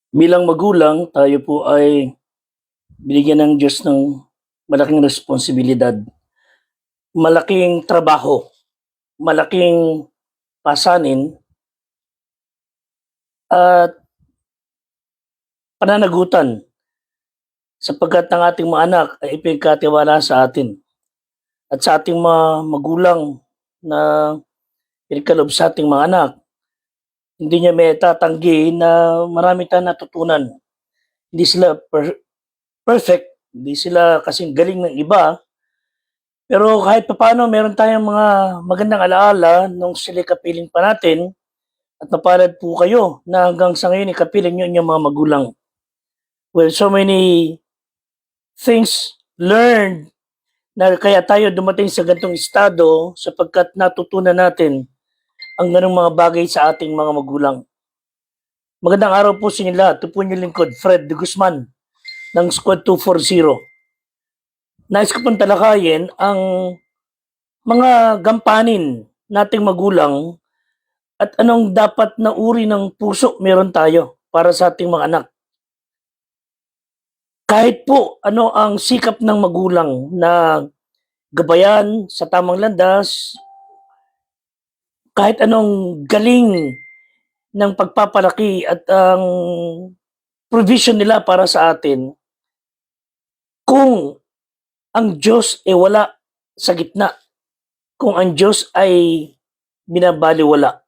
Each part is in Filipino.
Bilang magulang, tayo po ay binigyan ng Diyos ng malaking responsibilidad, malaking trabaho, malaking pasanin at pananagutan sapagkat ang ating mga anak ay ipinagkatiwala sa atin at sa ating mga magulang na pinagkaloob sa ating mga anak. Hindi niya may tatanggi na marami tayong natutunan. Hindi sila perfect, hindi sila kasing galing ng iba, pero kahit papaano meron tayong mga magandang alaala nung sila'y kapiling pa natin at napalad po kayo na hanggang sa ngayon ikapiling niyo inyong mga magulang. Well, so many things learned na kaya tayo dumating sa ganitong estado sapagkat natutunan natin ang ganong mga bagay sa ating mga magulang. Magandang araw po sa inyo lahat. Ito po yung lingkod, Fred de Guzman ng Squad 240. Nais ko pong talakayin ang mga gampanin nating magulang at anong dapat na uri ng puso meron tayo para sa ating mga anak. Kahit po ano ang sikap ng magulang na gabayan sa tamang landas, kahit anong galing ng pagpapalaki at ang provision nila para sa atin, kung ang Diyos ay wala sa gitna, kung ang Diyos ay binabaliwala,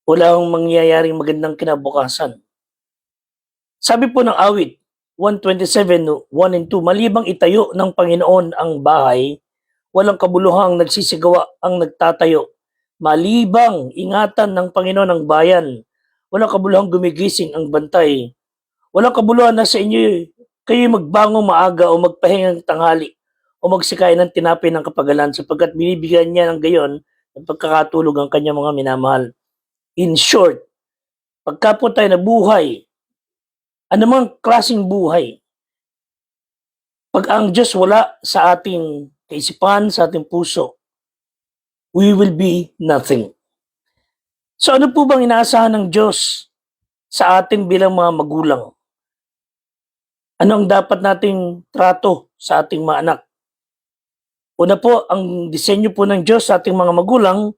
wala akong mangyayaring magandang kinabukasan. Sabi po ng awit, 127, 1 and 2, malibang itayo ng Panginoon ang bahay, walang kabuluhang nagsisigawa ang nagtatayo. Malibang ingatan ng Panginoon ang bayan, walang kabuluhang gumigising ang bantay. Walang kabuluhan na sa inyo, kayo magbango maaga o magpahingang tanghali o magsikay ng tinapay ng kapagalan sapagkat binibigyan niya ng gayon ng pagkakatulog ang kanyang mga minamahal. In short, pagka po tayo nabuhay, anumang klaseng buhay, pag ang Diyos wala sa ating kaisipan, sa ating puso, we will be nothing. So ano po bang inaasahan ng Diyos sa atin bilang mga magulang? Ano ang dapat nating trato sa ating mga anak? Una po, ang disenyo po ng Diyos sa ating mga magulang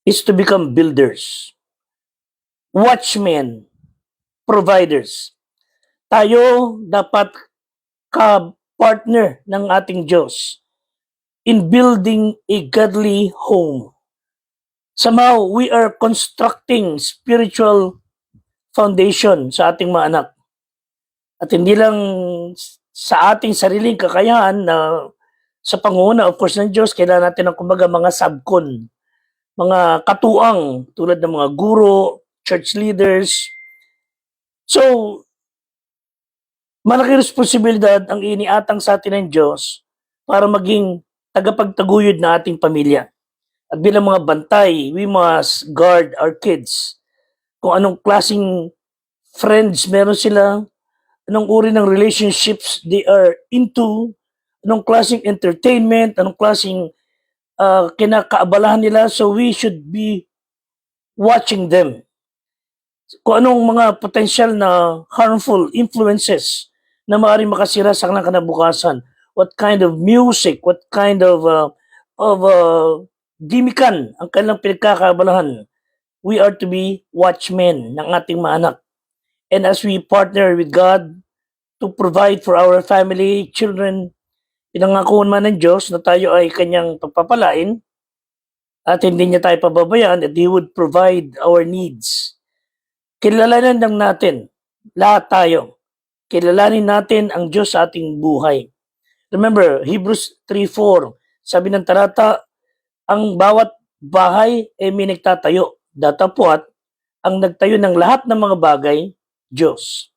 is to become builders, watchmen, providers. Tayo dapat ka-partner ng ating Diyos in building a godly home. Somehow, we are constructing spiritual foundation sa ating mga anak. At hindi lang sa ating sariling kakayahan na sa pangunguna, of course, ng Diyos, kailangan natin ng kumbaga mga subcon, mga katuang tulad ng mga guro, church leaders. So, malaki responsibilidad ang iniatang sa atin ng Diyos para maging tagapagtaguyod na ating pamilya. At bilang mga bantay, we must guard our kids. Kung anong klaseng friends meron sila, anong uri ng relationships they are into, anong klaseng entertainment, anong klaseng kinakaabalahan nila. So we should be watching them. Kung anong mga potential na harmful influences na maaaring makasira sa kanilang kinabukasan. What kind of music, what kind of gimikan ang kanilang pinagkakaabalahan. We are to be watchmen ng ating mga anak. And as we partner with God to provide for our family, children, pinangako man ng Diyos na tayo ay kanyang pagpapalain at hindi niya tayo pababayaan at He would provide our needs. Kilalanin lang natin, lahat tayo, kilalanin natin ang Diyos sa ating buhay. Remember, Hebrews 3:4, sabi ng talata, ang bawat bahay ay may nagtatayo. Datapwat, ang nagtayo ng lahat ng mga bagay, Diyos.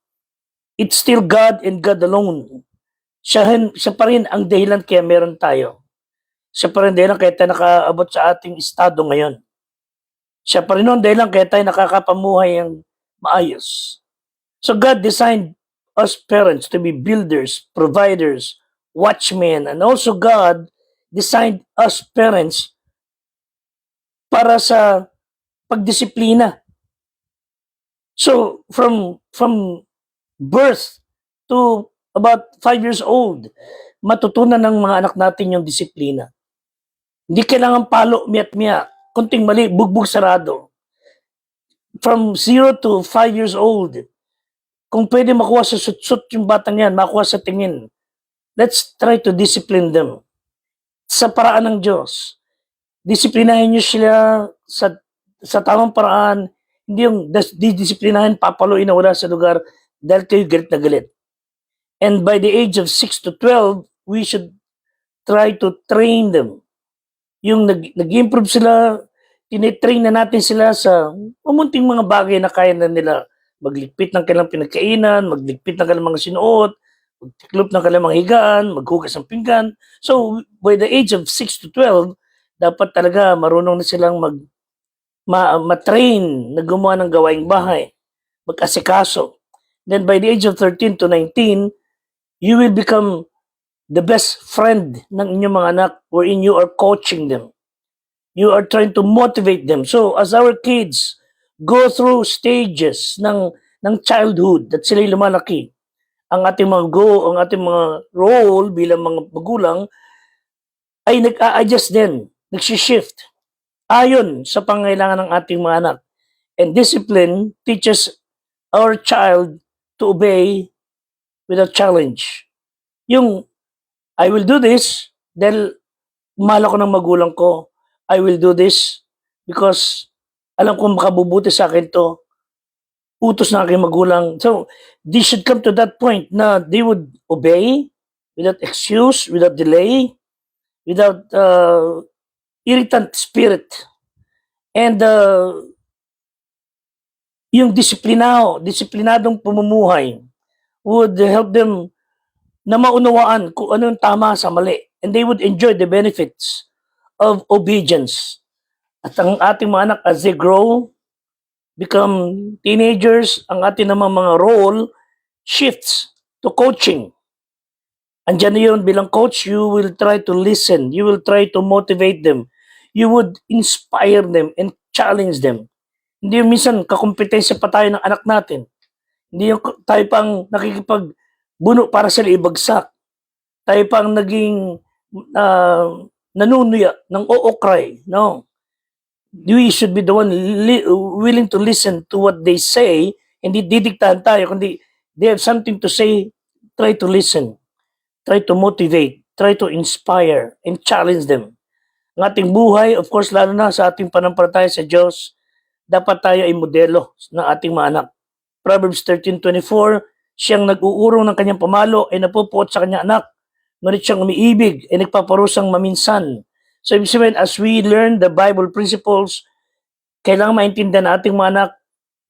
It's still God and God alone. Siya pa rin ang dahilan kaya meron tayo. Siya pa rin dahilan kaya tayo nakaabot sa ating estado ngayon. Siya pa rin ang dahilan kaya tayo nakakapamuhay ang maayos. So God designed us parents to be builders, providers, watchmen, and also God designed us parents para sa pagdisiplina So, from birth to about 5 years old, matutunan ng mga anak natin yung disiplina. Hindi kailangan palo, miat-miya. Kunting mali, bugbog sarado. From 0 to 5 years old, kung pwede makuha sa sutsut yung batang yan, makuha sa tingin, let's try to discipline them sa paraan ng Diyos. Disiplinahin nyo sila sa tamang paraan, hindi yung didisiplinahin, papaluin na wala sa lugar dahil kayo galit na galit. And by the age of 6 to 12, we should try to train them. Yung nag-improve sila, tinitrain na natin sila sa mamunting mga bagay na kaya na nila. Magligpit ng kanilang pinagkainan, magligpit ng kanilang mga sinuot, magtiklop ng kanilang mga higaan, maghugas ng pinggan. So, by the age of 6 to 12, dapat talaga marunong na silang matrain na gumawa ng gawaing bahay, mag-asikaso. Then by the age of 13 to 19, you will become the best friend ng inyong mga anak wherein you are coaching them. You are trying to motivate them. So as our kids go through stages ng childhood at sila'y lumalaki, ang ating mga ang ating mga role bilang mga magulang ay nag-a-adjust din, nag-shift ayon sa pangailangan ng ating mga anak. And discipline teaches our child to obey without challenge. Yung, I will do this dahil mahal ako ng magulang ko. I will do this because alam kong makabubuti sa akin to. Utos ng aking magulang. So, they should come to that point na they would obey without excuse, without delay, without irritant spirit. And yung disiplinadong pamumuhay would help them na maunawaan kung ano yung tama sa mali. And they would enjoy the benefits of obedience. At ang ating mga anak, as they grow, become teenagers, ang ating namang mga role shifts to coaching. Andiyan na yun, bilang coach, you will try to listen. You will try to motivate them. You would inspire them and challenge them. Hindi yung minsan kakompetensya pa tayo ng anak natin. Hindi yung tayo pang nakikipagbuno para sila ibagsak. Tayo pang naging nanunuya ng cry. No. We should be the one willing to listen to what they say. Hindi didiktahan tayo, kundi they have something to say, try to listen. Try to motivate, try to inspire, and challenge them. Ang ating buhay, of course, lalo na sa ating panampalataya sa Diyos, dapat tayo ay modelo ng ating mga anak. Proverbs 13:24, siyang nag-uurong ng kanyang pamalo ay napupuot sa kanyang anak, ngunit siyang umiibig ay nagpaparusang maminsan. So, ibig sabihin, as we learn the Bible principles, kailangan maintindihan ng ating mga anak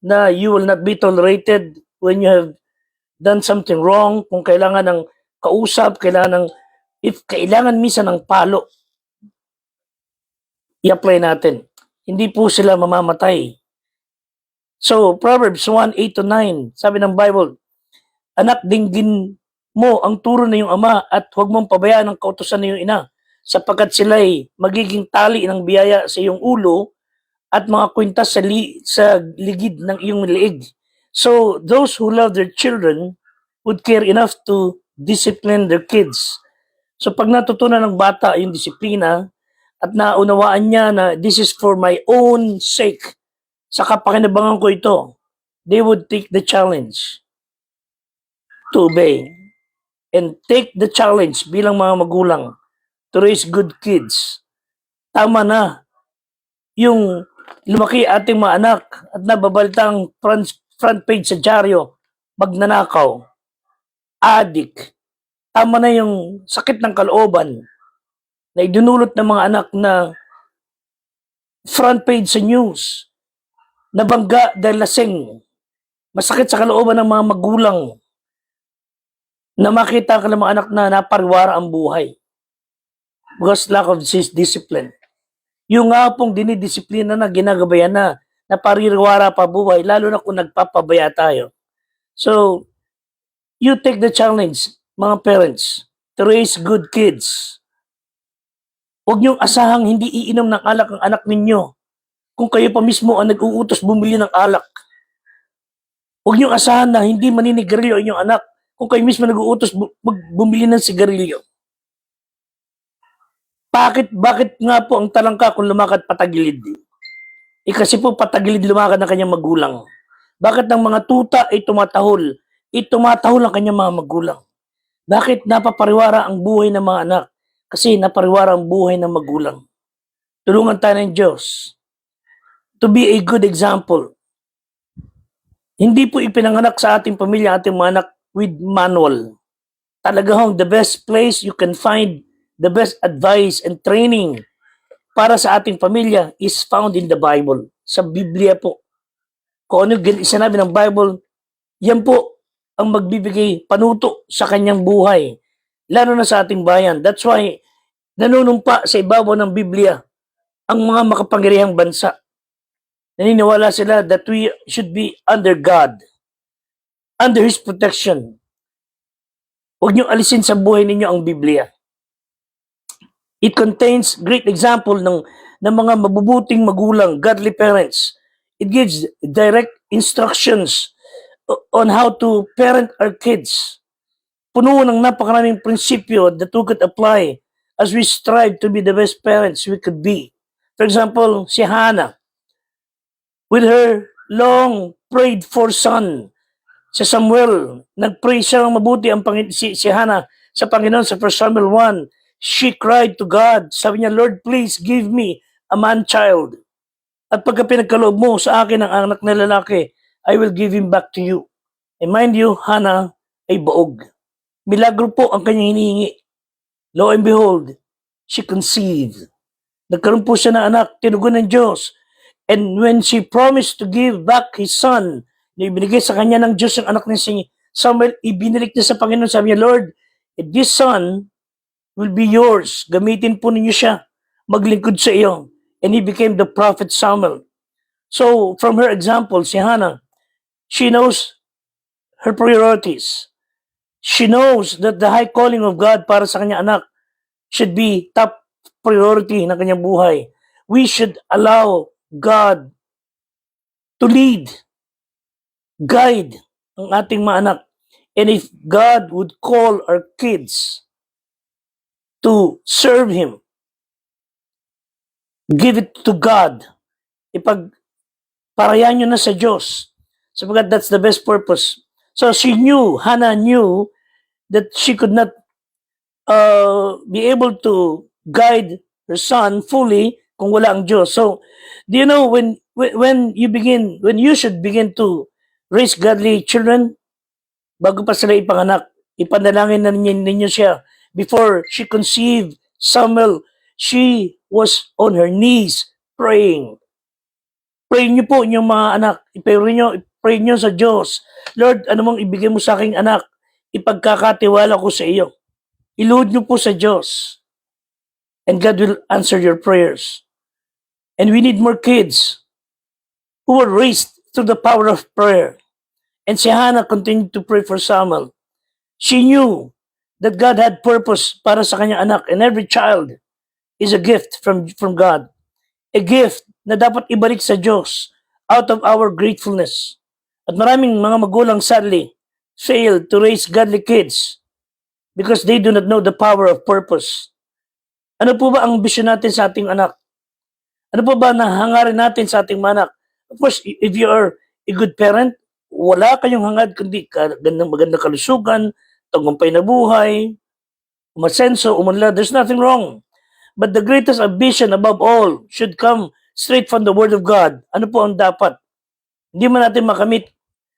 na you will not be tolerated when you have done something wrong. Kung kailangan ng kausap, if kailangan minsan ng palo, i-apply natin. Hindi po sila mamamatay. So, Proverbs 1:8-9, sabi ng Bible, anak, dinggin mo ang turo na iyong ama at huwag mong pabayaan ang kautusan na iyong ina, sapagkat sila'y magiging tali ng biyaya sa iyong ulo at mga kwintas sa ligid ng iyong liig. So, those who love their children would care enough to discipline their kids. So pag natutunan ng bata yung disiplina at naunawaan niya na this is for my own sake, sa kapakinabangan ko ito, they would take the challenge to obey and take the challenge bilang mga magulang to raise good kids. Tama na yung lumaki ating mga anak at nababalitang front page sa dyaryo, magnanakaw, adik. Tama na yung sakit ng kalooban na idinulot ng mga anak na front page sa news, nabangga dahil lasing. Masakit sa kalooban ng mga magulang na makita ka ng mga anak na napariwara ang buhay because lack of discipline. Yung nga pong dinidisiplina na, ginagabayan na napariwara pa buhay, lalo na kung nagpapabaya tayo. So, you take the challenge, mga parents, to raise good kids. Huwag niyong asahang hindi iinom ng alak ang anak ninyo kung kayo pa mismo ang nag-uutos bumili ng alak. Huwag niyong asahan na hindi maninigarilyo ang inyong anak kung kayo mismo nag-uutos bumili ng sigarilyo. Bakit nga po ang talangka kung lumakad patagilid? Kasi po patagilid lumakad ng kanyang magulang. Bakit ang mga tuta ay tumatahol? Tumatahol ang kanyang mga magulang. Bakit napapariwara ang buhay ng mga anak? Kasi napariwara ang buhay ng magulang. Tulungan tayo ng Diyos to be a good example. Hindi po ipinanganak sa ating pamilya, ating mga anak with manual. Talagang the best place you can find the best advice and training para sa ating pamilya is found in the Bible. Sa Biblia po. Kung ano sinabi ng Bible, yan po ang magbibigay panuto sa kanyang buhay. Lalo na sa ating bayan. That's why nanunumpa sa ibabaw ng Biblia ang mga makapangyarihang bansa. Naniniwala sila that we should be under God, under His protection. Huwag niyong alisin sa buhay ninyo ang Biblia. It contains great example ng mga mabubuting magulang, godly parents. It gives direct instructions on how to parent our kids. Puno ng napakaraming prinsipyo that we could apply as we strive to be the best parents we could be. For example, si Hannah, with her long prayed for son, si Samuel, nag-pray siya ng mabuti si Hannah sa Panginoon sa 1 Samuel 1. She cried to God. Sabi niya, Lord, please give me a man-child. At pagka pinagkaloob mo sa akin ang anak na lalaki, I will give him back to you. And mind you, Hannah ay buog. Milagro po ang kanyang hinihingi. Lo and behold, she conceived. Nagkaroon po siya ng anak, tinugon ng Diyos. And when she promised to give back his son, na ibinigay sa kanya ng Diyos ang anak ni Samuel, ibinalik niya sa Panginoon. Sabi niya, Lord, this son will be yours. Gamitin po ninyo siya. Maglingkod sa iyo. And he became the prophet Samuel. So, from her example, si Hannah, she knows her priorities. She knows that the high calling of God para sa kanyang anak should be top priority ng kanyang buhay. We should allow God to lead, guide ang ating mga anak. And if God would call our kids to serve Him, give it to God. Ipagparayan nyo na sa Diyos. Sapagkat that's the best purpose. So Hannah knew that she could not be able to guide her son fully kung wala ang Diyos. So, do you know when you should begin to raise godly children, bago pa sila ipanganak, ipanalangin na ninyo siya. Before she conceived Samuel, she was on her knees praying. Pray niyo po inyong mga anak. Pray niyo sa Diyos. Lord, ano mong ibigay mo sa aking anak, ipagkakatiwala ko sa iyo. Iluhod niyo po sa Diyos. And God will answer your prayers. And we need more kids who were raised through the power of prayer. And si Hannah continued to pray for Samuel. She knew that God had purpose para sa kanyang anak, and every child is a gift from God. A gift na dapat ibalik sa Diyos out of our gratefulness. At maraming mga magulang sadly fail to raise godly kids because they do not know the power of purpose. Ano po ba ang bisyon natin sa ating anak? Ano po ba nahangarin natin sa ating mga anak? Of course, if you are a good parent, wala kayong hangad kundi magandang kalusugan, tagumpay na buhay, umasenso, umunlad. There's nothing wrong. But the greatest ambition above all should come straight from the Word of God. Ano po ang dapat? Hindi man natin makamit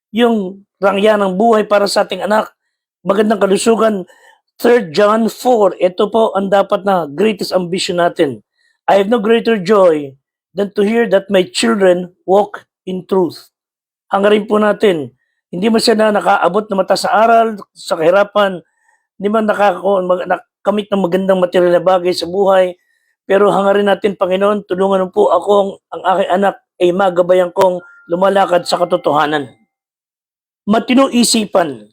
yung rangya ng buhay para sa ating anak, magandang kalusugan. 3 John 4, ito po ang dapat na greatest ambition natin. I have no greater joy than to hear that my children walk in truth. Hangarin po natin, hindi man siya nakaabot na mata sa aral, sa kahirapan, hindi man nakamit ng magandang material na bagay sa buhay, pero hangarin natin, Panginoon, tulungan po akong ang aking anak ay magabayan kong lumalakad sa katotohanan. Matino isipan,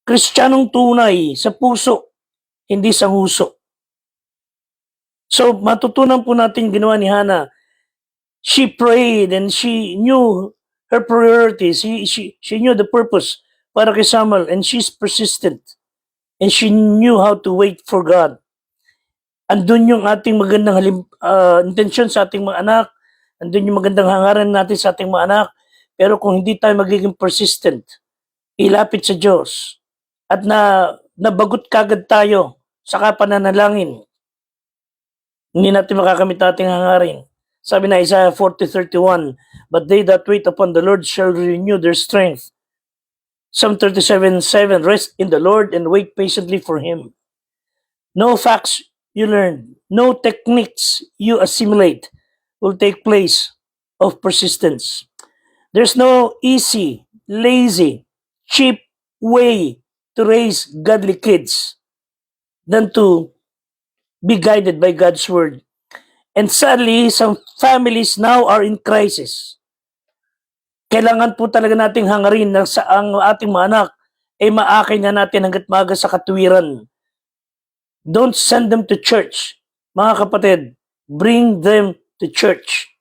Kristiyanong tunay sa puso, hindi sa huso. So, matutunan po natin ginawa ni Hannah. She prayed and she knew her priorities. She knew the purpose para kay Samuel, and she's persistent. And she knew how to wait for God. Andun yung ating magandang intensyon sa ating mga anak. Andun yung magandang hangaran natin sa ating mga anak. Pero kung hindi tayo magiging persistent, ilapit sa Diyos, at nabagot kagad tayo sa pananalangin, hindi natin makakamit ating hangarin. Sabi na Isaiah 40:31, but they that wait upon the Lord shall renew their strength. Psalm 37:7, rest in the Lord and wait patiently for Him. No facts you learn, no techniques you assimilate will take place of persistence. There's no easy, lazy, cheap way to raise godly kids than to be guided by God's word. And sadly, some families now are in crisis. Kailangan po talaga nating hangarin na sa ang ating mga anak ay maakay na natin hanggat maaga sa katuwiran. Don't send them to church. Mga kapatid, bring them to church.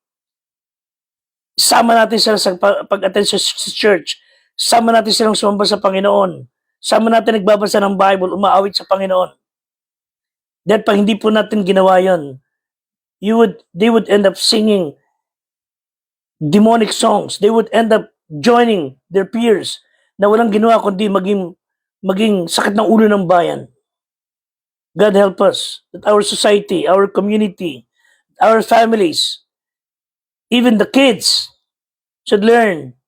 Sama natin sila sa pag-attend sa church. Sama natin silang sumamba sa Panginoon. Sama natin nagbabasa ng Bible, umaawit sa Panginoon. Dahil pag hindi po natin ginawa yun, they would end up singing demonic songs. They would end up joining their peers na walang ginawa kundi maging sakit ng ulo ng bayan. God help us that our society, our community, our families, even the kids should learn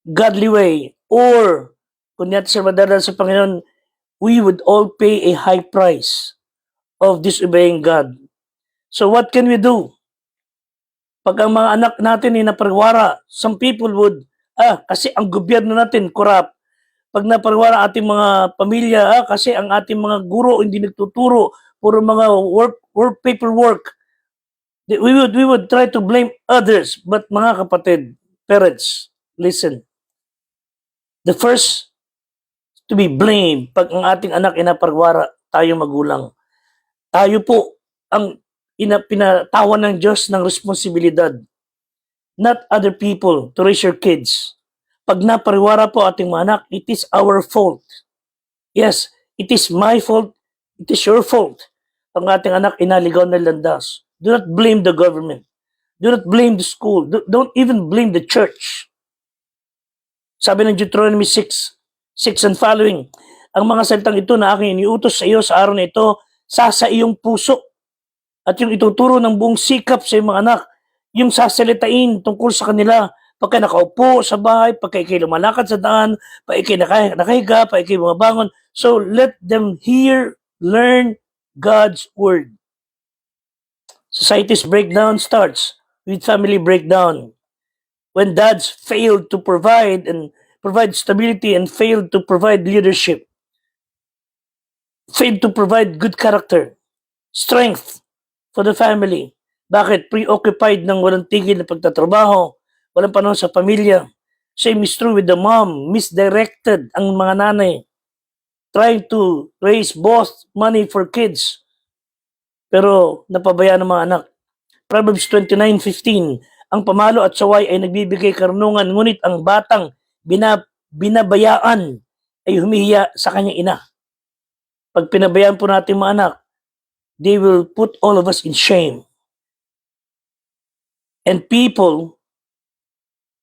godly way, or kung natin sila madadala sa Panginoon, we would all pay a high price of disobeying God. So what can we do? Pag ang mga anak natin ay naparwara, some people would, kasi ang gobyerno natin corrupt. Pag naparwara ating mga pamilya, kasi ang ating mga guro hindi nagtuturo, puro mga paperwork. We would try to blame others. But mga kapatid, parents, listen. The first to be blamed pag ang ating anak ay naparwara, tayo magulang. Tayo po ang pinatawan ng Diyos ng responsibilidad. Not other people to raise your kids. Pag napariwara po ating mga anak, it is our fault. Yes, it is my fault. It is your fault. Ang ating anak inaligaw na landas. Do not blame the government. Do not blame the school. Don't even blame the church. Sabi ng Deuteronomy 6 and following, ang mga salitang ito na aking iniutos sa iyo sa araw na ito, sa iyong puso. At yung ituturo ng buong sikap sa iyong mga anak, yung sasalitain tungkol sa kanila, pagka nakaupo sa bahay, pagka ikay lumalakad sa daan, pagka ikay nakahiga, pagka ikay bumabangon. So let them hear, learn God's word. Society's breakdown starts with family breakdown. When dads failed to provide stability and failed to provide leadership, failed to provide good character, strength for the family. Bakit? Preoccupied ng walang tigil na pagtatrabaho, walang panahon sa pamilya. Same is true with the mom. Misdirected ang mga nanay. Trying to raise both money for kids. Pero napabayaan ng mga anak. Proverbs 29:15, ang pamalo at saway ay nagbibigay karunungan, ngunit ang batang binabayaan ay humihiya sa kanyang ina. Pag pinabayaan po natin mga anak, they will put all of us in shame. And people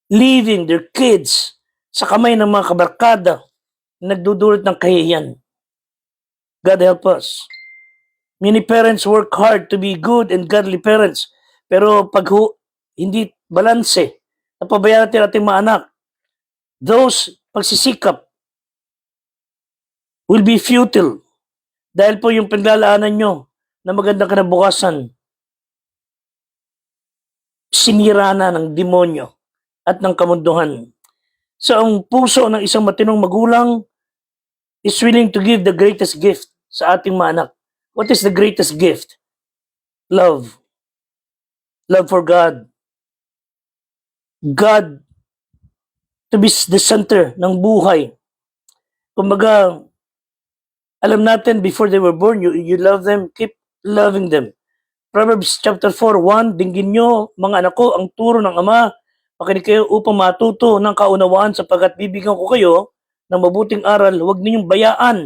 leaving their kids sa kamay ng mga kabarkada nagdudulot ng kahihiyan. God help us. Many parents work hard to be good and godly parents. Pero pag hindi balanse, napabayaan natin ating mga anak, those pagsisikap will be futile. Dahil po yung pinaglalaanan nyo na magandang kinabukasan, sinira na ng demonyo at ng kamunduhan. So ang puso ng isang matinong magulang is willing to give the greatest gift sa ating mga anak. What is the greatest gift? Love. Love for God. God to be the center ng buhay. Kumbaga, alam natin before they were born, you love them, keep loving them. Proverbs chapter 4:1, dinggin nyo, mga anak ko, ang turo ng ama, makinig kayo upang matuto ng kaunawaan sapagkat bibigyan ko kayo ng mabuting aral, huwag ninyong bayaan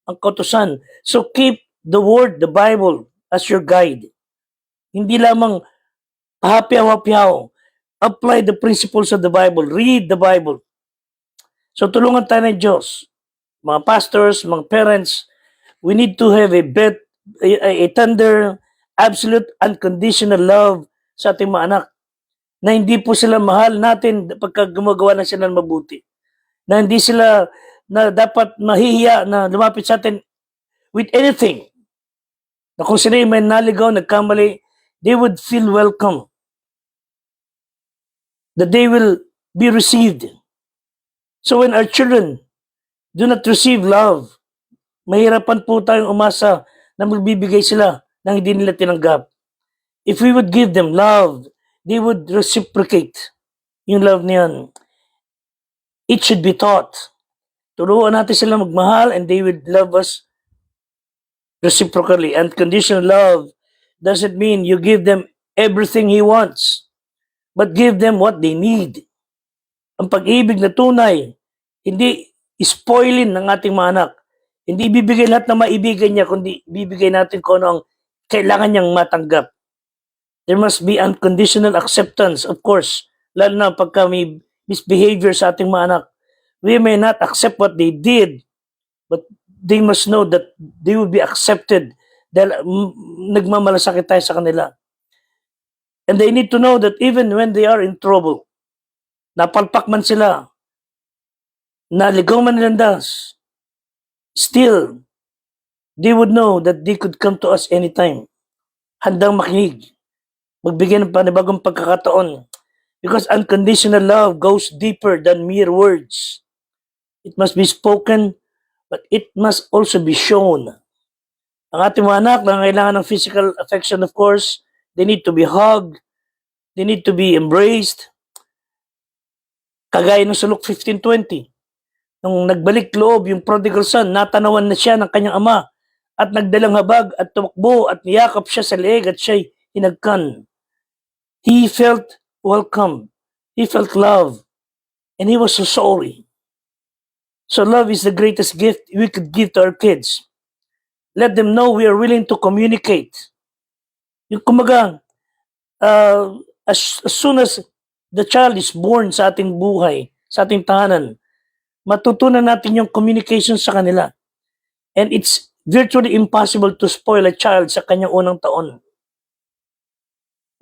ang kautusan. So keep the word, the Bible, as your guide. Hindi lamang hapyaw-hapyaw. Apply the principles of the Bible. Read the Bible. So tulungan tayo ng Diyos. Mga pastors, mga parents, we need to have a tender, absolute, unconditional love sa ating mga anak. Na hindi po sila mahal natin pagka gumagawa na sila ng mabuti. Na hindi sila na dapat mahihiya na lumapit sa atin with anything. Na kung sila may naligaw, nagkamali, they would feel welcome. That they will be received. So when our children do not receive love, mahirapan po tayong umasa na magbibigay sila ng hindi nila tinanggap. If we would give them love, they would reciprocate yung love niyan. It should be taught. Turuan natin sila magmahal and they would love us reciprocally. And conditional love doesn't mean you give them everything he wants, but give them what they need. Ang pag-ibig na tunay, hindi spoilin ng ating mga anak. Hindi ibibigay lahat ng maibigan niya, kundi ibibigay natin kung ano ang kailangan niyang matanggap. There must be unconditional acceptance, of course, lalo na pagka may misbehavior sa ating mga anak. We may not accept what they did, but they must know that they will be accepted dahil nagmamalasakit tayo sa kanila. And they need to know that even when they are in trouble, napalpak man sila, naligaw man nilandas, still, they would know that they could come to us anytime. Handang makinig. Magbigay ng panibagong pagkakataon. Because unconditional love goes deeper than mere words. It must be spoken, but it must also be shown. Ang ating mga anak na kailangan ng physical affection, of course, they need to be hugged, they need to be embraced. Kagaya ng sa Luke 15:20, nung nagbalik loob yung prodigal son, natanawan na siya ng kanyang ama at nagdalang habag at tumakbo at niyakap siya sa leeg at siya'y hinagkan. He felt welcome. He felt love. And he was so sorry. So love is the greatest gift we could give to our kids. Let them know we are willing to communicate. Yung kumaga, as soon as the child is born sa ating buhay, sa ating tahanan, matutunan natin yung communication sa kanila. And it's virtually impossible to spoil a child sa kanyang unang taon.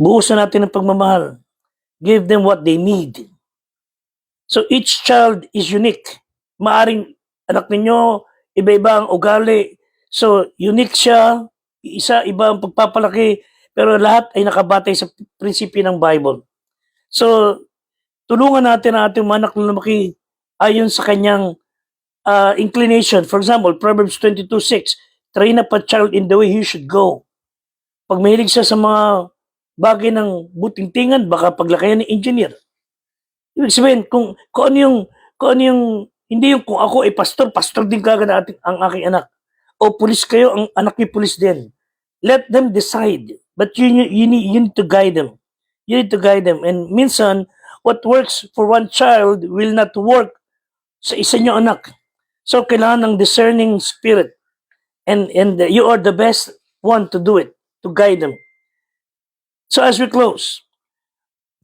Buusan natin ang pagmamahal. Give them what they need. So each child is unique. Maaring anak ninyo, iba-iba ang ugali. So unique siya, isa iba ang pagpapalaki, pero lahat ay nakabatay sa prinsipyo ng Bible. So tulungan natin ang ating mga anak na lumaki ayon sa kanyang inclination. For example, Proverbs 22:6, train up a child in the way he should go. Pag mahilig siya sa mga bagay ng butingtingan, baka paglakayan ng engineer. Ibig sabihin, kung ano yung, hindi yung kung ako ay pastor din kagad ang aking anak. O pulis kayo, ang anak niyo pulis din. Let them decide. But you need to guide them. You need to guide them. And minsan, what works for one child will not work sa isa niyo anak. So, kailangan ng discerning spirit. And you are the best one to do it, to guide them. So as we close,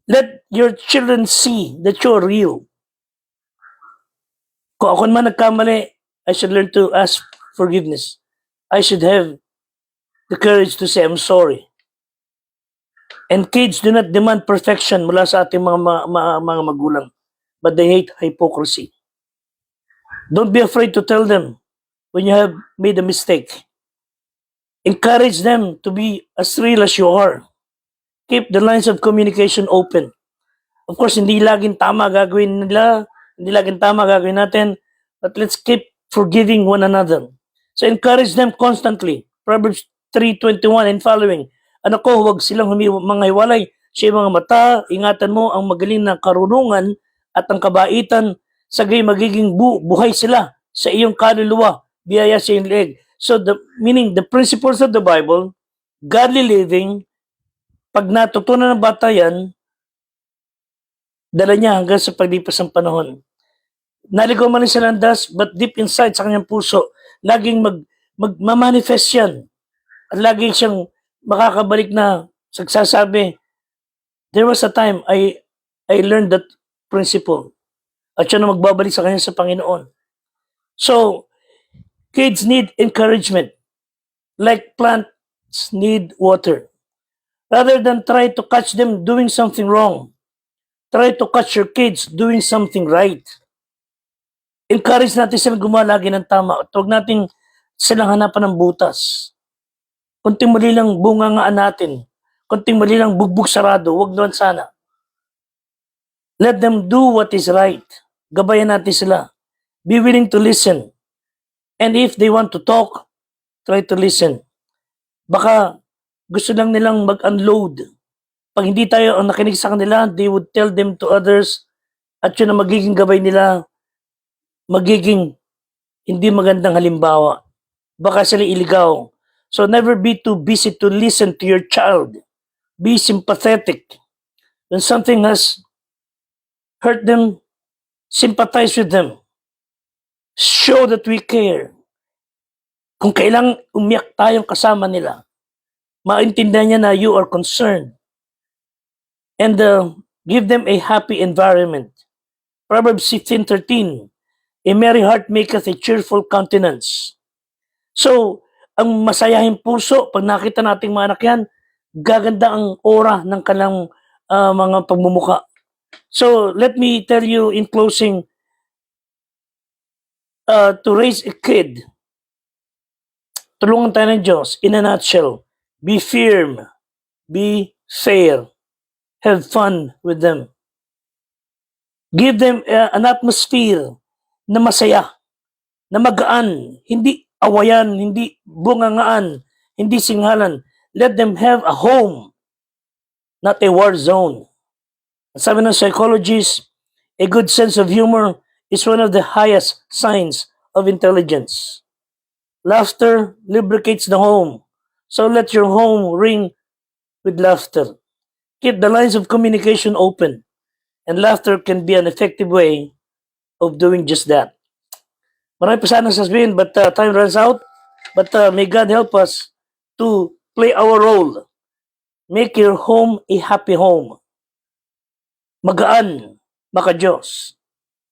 let your children see that you're real. Kung ako naman nagkamali, I should learn to ask forgiveness. I should have the courage to say, I'm sorry. And kids do not demand perfection mula sa ating mga magulang, but they hate hypocrisy. Don't be afraid to tell them when you have made a mistake. Encourage them to be as real as you are. Keep the lines of communication open. Of course, hindi laging tama gagawin nila, hindi laging tama gagawin natin, but let's keep forgiving one another. So encourage them constantly. Proverbs 3:21 and following. Anak ko, huwag silang mga hiwalay sa mga mata, ingatan mo ang magaling na karunungan at ang kabaitan, sagay magiging buhay sila sa iyong kaluluwa, biyaya sa iyong leeg. So meaning the principles of the Bible, godly living, pag natutunan ng bata yan, dala niya hanggang sa paglipas ng panahon. Naligaw man sa landas, but deep inside sa kanyang puso, laging magmamanifest yan. At lagi siyang makakabalik na sagsasabi, there was a time I learned that principle. At siya na magbabalik sa kanya sa Panginoon. So, kids need encouragement. Like plants need water. Rather than try to catch them doing something wrong, try to catch your kids doing something right. Encourage natin silang gumawa lagi ng tama at huwag natin silang hanapan ng butas. Kunting mali lang bungangaan natin. Kunting mali lang bugbog sarado. Huwag naman sana. Let them do what is right. Gabayan natin sila. Be willing to listen. And if they want to talk, try to listen. Baka gusto lang nilang mag-unload. Pag hindi tayo ang nakinig sa kanila, they would tell them to others at yun ang magiging gabay nila, magiging hindi magandang halimbawa. Baka sila iligaw. So never be too busy to listen to your child. Be sympathetic. When something has hurt them, sympathize with them. Show that we care. Kung kailang umiyak tayong kasama nila, maintindihan niya na you are concerned. And give them a happy environment. Proverbs 15:13, a merry heart maketh a cheerful countenance. So, ang masayahing puso, pag nakita nating mga anak yan, gaganda ang aura ng kanilang mga pagmumuka. So, let me tell you in closing, to raise a kid, tulungan tayo ng Diyos, in a nutshell, be firm, be fair, have fun with them. Give them an atmosphere na masaya, na magaan, hindi awayan, hindi bungangaan, hindi singhalan. Let them have a home, not a war zone. Sabi ng psychologists, a good sense of humor is one of the highest signs of intelligence. Laughter lubricates the home, so let your home ring with laughter. Keep the lines of communication open, and laughter can be an effective way of doing just that. Marami pa sana sasabihin, but time runs out. But may God help us to play our role. Make your home a happy home. Magaan, maka-Diyos.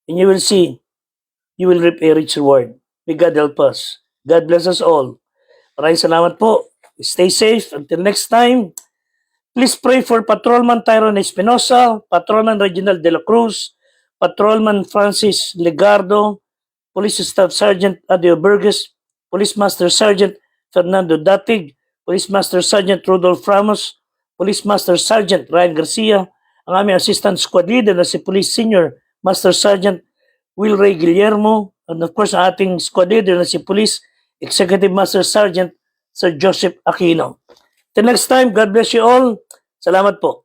And you will see, you will reap a rich reward. May God help us. God bless us all. Maraming salamat po. Stay safe. Until next time, please pray for Patrolman Tyrone Espinosa, Patrolman Reginald de la Cruz, Patrolman Francis Legardo, Police Staff Sergeant Adio Burgess, Police Master Sergeant Fernando Datig, Police Master Sergeant Rodolph Ramos, Police Master Sergeant Ryan Garcia, ang aming Assistant Squad Leader na si Police Senior Master Sergeant Will Ray Guillermo, and of course ang ating Squad Leader na si Police Executive Master Sergeant Sir Joseph Aquino. Till next time, God bless you all. Salamat po.